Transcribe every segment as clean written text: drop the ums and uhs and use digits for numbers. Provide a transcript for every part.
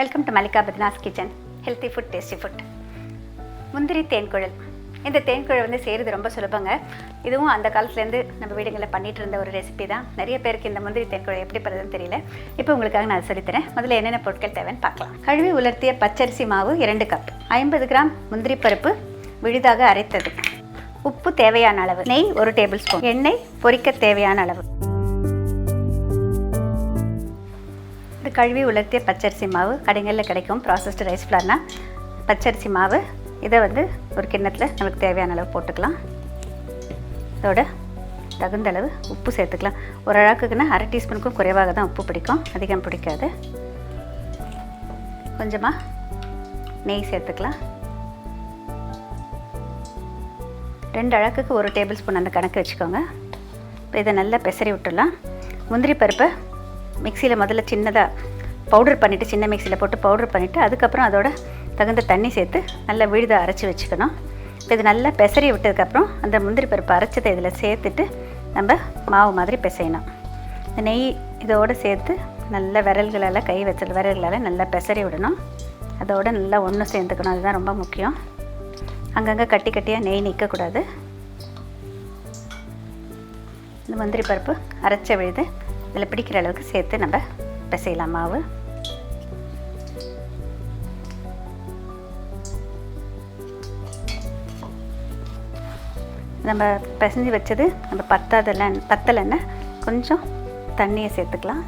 Welcome to Mallika Badrinath kitchen. Healthy food, tasty food. முந்திரி தேன்குழல். இந்த தேன்குழல் வந்து செய்கிறது ரொம்ப சுலபங்க. இதுவும் அந்த காலத்துலேருந்து நம்ம வீடுகளில் பண்ணிகிட்டு இருந்த ஒரு ரெசிபி தான். நிறைய பேருக்கு இந்த முந்திரி தேன்குழல் எப்படி பண்ணுறதுன்னு தெரியல. இப்போ உங்களுக்காக நான் சொல்லித்தரேன். முதல்ல என்னென்ன பொருட்கள் தேவைன்னு பார்க்கலாம். கழுவி உலர்த்திய பச்சரிசி மாவு 2 கப், 50 கிராம் முந்திரி பருப்பு விழுதாக அரைத்தது, உப்பு தேவையான அளவு, நெய் 1 டேபிள் ஸ்பூன், எண்ணெய் பொரிக்க தேவையான அளவு. இது கழுவி உலர்த்திய பச்சரிசி மாவு கடைகளில் கிடைக்கும். ப்ராசஸ்டு ரைஸ் ஃப்ளார்னா பச்சரிசி மாவு. இதை வந்து ஒரு கிண்ணத்தில் நமக்கு தேவையான அளவு போட்டுக்கலாம். இதோட தகுந்த அளவு உப்பு சேர்த்துக்கலாம். ஒரு அழகுக்குன்னா 1/2 டீஸ்பூனுக்கும் குறைவாக தான் உப்பு பிடிக்கும், அதிகம் பிடிக்காது. கொஞ்சமாக நெய் சேர்த்துக்கலாம். 2 அழகுக்கு 1 டேபிள் ஸ்பூன் அந்த கணக்கு வச்சுக்கோங்க. இப்போ இதை நல்லா பெசரி விட்டுடலாம். முந்திரி பருப்பை மிக்சியில் முதல்ல சின்னதாக பவுடர் பண்ணிவிட்டு, சின்ன மிக்சியில் போட்டு பவுடர் பண்ணிவிட்டு, அதுக்கப்புறம் அதோட தகுந்த தண்ணி சேர்த்து நல்லா விழுத அரைச்சி வச்சுக்கணும். இப்போ இது நல்லா பெசரி விட்டதுக்கப்புறம் அந்த முந்திரி பருப்பு அரைச்சதை இதில் சேர்த்துட்டு நம்ம மாவு மாதிரி பிசையணும். இந்த நெய் இதோடு சேர்த்து நல்ல விரல்களால், கை வச்ச விரல்களால் நல்லா பெசரி விடணும். அதோடு நல்லா ஒன்று சேர்ந்துக்கணும். அதுதான் ரொம்ப முக்கியம். அங்கங்கே கட்டி கட்டியாக நெய் நிற்கக்கூடாது. இந்த முந்திரி பருப்பு அரைச்ச விழுது இதில் பிடிக்கிற அளவுக்கு சேர்த்து நம்ம பிசையலாம் மாவு. நம்ம பிசைஞ்சு வச்சது நம்ம பத்தலைன்னா கொஞ்சம் தண்ணியை சேர்த்துக்கலாம்.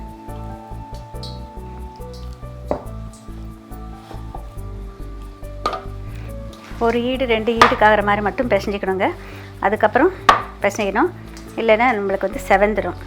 ஒரு ஈடு 2 ஈடுக்கு ஆகிற மாதிரி மட்டும் பிசைஞ்சிக்கணுங்க. அதுக்கப்புறம் பிசையணும், இல்லைன்னா நம்மளுக்கு வந்து செவந்துடும்.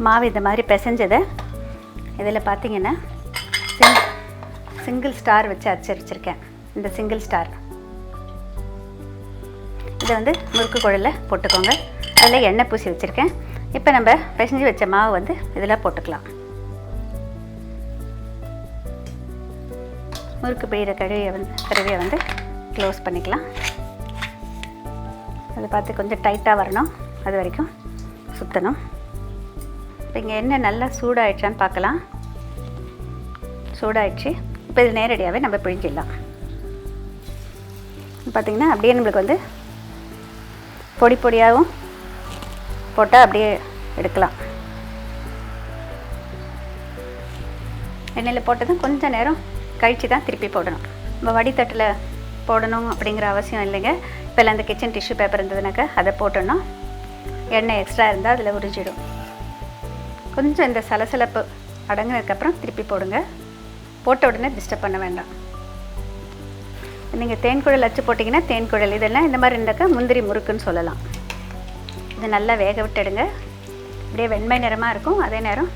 மாவு இந்த மாதிரி பிசைஞ்சதை இதில் பார்த்தீங்கன்னா சிங்கிள் ஸ்டார் வச்சு அச்சரிச்சிருக்கேன். இந்த சிங்கிள் ஸ்டார் இதை வந்து முறுக்கு குழலில் போட்டுக்கோங்க. அதில் எண்ணெய் பூசி வச்சுருக்கேன். இப்போ நம்ம பிசைஞ்சு வச்ச மாவு வந்து இதில் போட்டுக்கலாம். முறுக்கு பிழிகிற கருவியை வந்து க்ளோஸ் பண்ணிக்கலாம். அதை பார்த்து கொஞ்சம் டைட்டாக வரணும், அது வரைக்கும் சுற்றணும். இப்போ இங்கே எண்ணெய் நல்லா சூடாகிடுச்சான்னு பார்க்கலாம். சூடாகிடுச்சு. இப்போ இது நேரடியாகவே நம்ம பிழிஞ்சிடலாம். பார்த்திங்கன்னா அப்படியே நம்மளுக்கு வந்து பொடி பொடியாகவும் போட்டால் அப்படியே எடுக்கலாம். எண்ணெயில் போட்டதும் கொஞ்சம் நேரம் கழித்து தான் திருப்பி போடணும். நம்ம வடித்தட்டில் போடணும் அப்படிங்கிற அவசியம் இல்லைங்க. இப்போ அந்த கிச்சன் டிஷ்யூ பேப்பர் இருந்ததுனாக்கா அதை போட்டோன்னா எண்ணெய் எக்ஸ்ட்ரா இருந்தால் அதில் உறிஞ்சிடும். கொஞ்சம் இந்த சலசலப்பு அடங்கினதுக்கப்புறம் திருப்பி போடுங்க. போட்ட உடனே டிஸ்டர்ப் பண்ண வேண்டாம். நீங்கள் தேன்குழல் அச்சு போட்டிங்கன்னா தேன்குழல், இதெல்லாம் இந்த மாதிரி இருந்தாக்கா முந்திரி முறுக்குன்னு சொல்லலாம். இது நல்லா வேக விட்டுடுங்க. அப்படியே வெண்மை நிறமாக இருக்கும், அதே நேரம்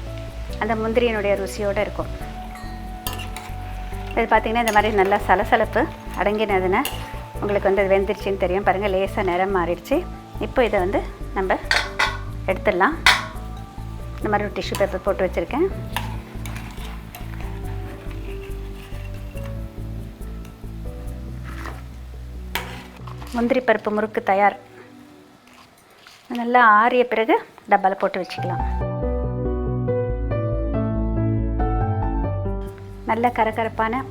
அந்த முந்திரியினுடைய ருசியோடு இருக்கும். இது பார்த்திங்கன்னா இந்த மாதிரி நல்லா சலசலப்பு அடங்கினதுன்னா உங்களுக்கு வந்து அது வெந்துருச்சின்னு தெரியும். பாருங்கள், லேசாக நிறம் மாறிடுச்சு. இப்போ இதை வந்து நம்ம எடுத்துடலாம். இந்த மாதிரி ஒரு டிஷ்யூ பேப்பர் போட்டு வச்சுருக்கேன். முந்திரி பருப்பு முறுக்கு தயார். நல்லா ஆறிய பிறகு டப்பாவில் போட்டு வச்சுக்கலாம். நல்ல கரகரப்பான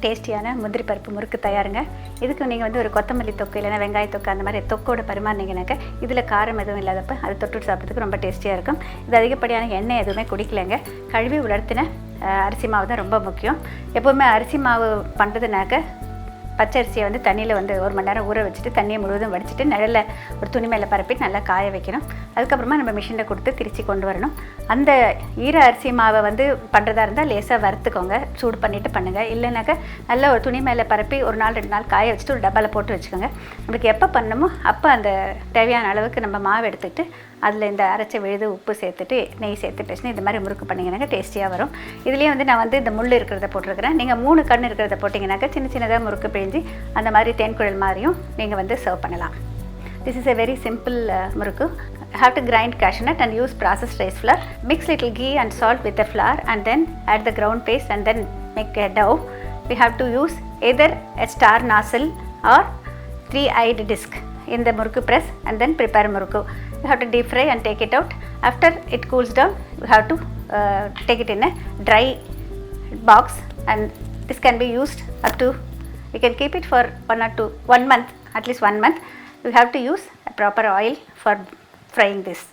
டேஸ்டியான முந்திரி பருப்பு முறுக்கு தயாருங்க. இதுக்கு நீங்கள் வந்து ஒரு கொத்தமல்லி தொக்கு இல்லைன்னா வெங்காய தொக்கு அந்த மாதிரி தொக்கோட பரிமாறினீங்கன்னாக்க இதில் காரம் எதுவும் இல்லாதப்போ அது தொட்டு சாப்பிட்றதுக்கு ரொம்ப டேஸ்டியாக இருக்கும். இது அதிகப்படியான எண்ணெய் எதுவுமே குடிக்கலைங்க. கழுவி உலர்த்தின அரிசி மாவு தான் ரொம்ப முக்கியம். எப்போவுமே அரிசி மாவு பண்ணுறதுனாக்க பச்சரிசியை வந்து தண்ணியில் வந்து 1 மணி நேரம் ஊற வச்சுட்டு தண்ணியை முழுவதும் வடிச்சிட்டு நிழலில் ஒரு துணி மேலே பரப்பிட்டு நல்லா காய வைக்கணும். அதுக்கப்புறமா நம்ம மிஷினில் கொடுத்து திரிச்சு கொண்டு வரணும். அந்த ஈர அரிசி மாவை வந்து பண்ணுறதா இருந்தால் லேசாக வறுத்துக்கோங்க, சூடு பண்ணிவிட்டு பண்ணுங்கள். இல்லைனாக்கா நல்ல ஒரு துணி மேலே பரப்பி 1 நாள் 2 நாள் காய வச்சுட்டு ஒரு டப்பாவில் போட்டு வச்சுக்கோங்க. நம்மளுக்கு எப்போ பண்ணணுமோ அப்போ அந்த தேவையான அளவுக்கு நம்ம மாவு எடுத்துகிட்டு அதில் இந்த அரைச்ச விழுது உப்பு சேர்த்துட்டு நெய் சேர்த்து பேசினா இந்த மாதிரி முறுக்கு பண்ணிங்கன்னாக்கா டேஸ்டியாக வரும். இதுலேயே வந்து நான் வந்து இந்த முள் இருக்கிறத போட்டிருக்கிறேன். நீங்கள் 3 கண் இருக்கிறத போட்டிங்கனாக்கா சின்ன சின்னதாக முறுக்கு பிழிஞ்சு அந்த மாதிரி தேன்குழல் மாதிரியும் நீங்கள் வந்து சர்வ் பண்ணலாம். This is a very simple முறுக்கு. have to grind cashew nut and use processed rice flour. Mix little ghee and salt with the flour and then add the ground paste and then make a dough. We have to use either a star nozzle or 3-eyed disc in the murukku press and then prepare murukku. You have to deep fry and take it out. After it cools down, you have to take it in a dry box, and this can be used up to, you can keep it for 1 month, at least 1 month. You have to use a proper oil for frying this.